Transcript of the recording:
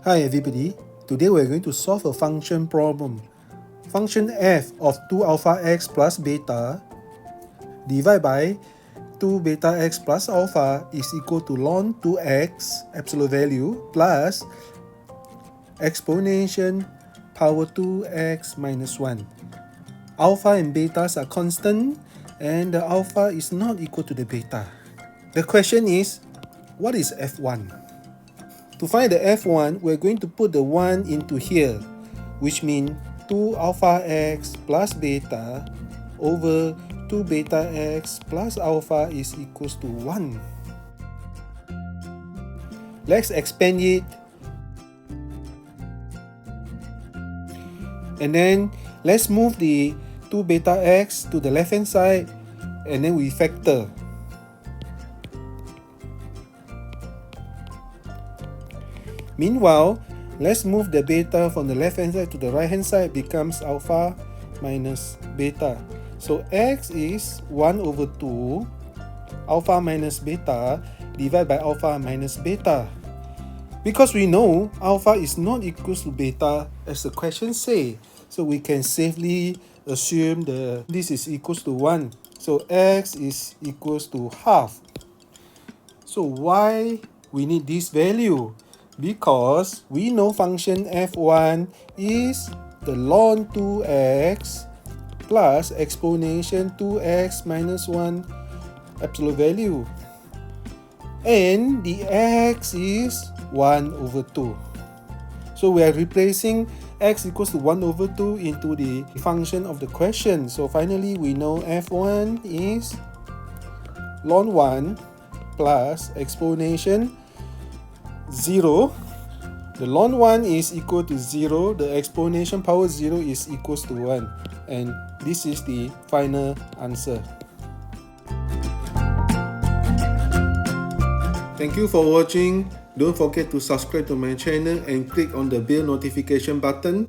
Hi everybody, today we're going to solve a function problem. Function f of 2 alpha x plus beta divided by 2 beta x plus alpha is equal to ln 2x absolute value plus exponential power 2x minus 1. Alpha and betas are constant and the alpha is not equal to the beta. The question is, what is f1? To find the f1, we're going to put the 1 into here, which means 2 alpha x plus beta over 2 beta x plus alpha is equals to 1. Let's expand it. And then let's move the 2 beta x to the left hand side and then we factor. Meanwhile, let's move the beta from the left hand side to the right hand side, becomes alpha minus beta. So x is 1 over 2 alpha minus beta divided by alpha minus beta. Because we know alpha is not equal to beta as the question say, so we can safely assume this is equals to 1. So x is equals to half. So why we need this value? Because we know function f1 is the ln 2x plus exponential 2x minus 1 absolute value. And the x is 1 over 2. So we are replacing x equals to 1 over 2 into the function of the question. So finally we know f1 is ln 1 plus exponential 0. The ln 1 is equal to 0. The exponential power 0 is equals to 1. And this is the final answer. Thank you for watching. Don't forget to subscribe to my channel and click on the bell notification button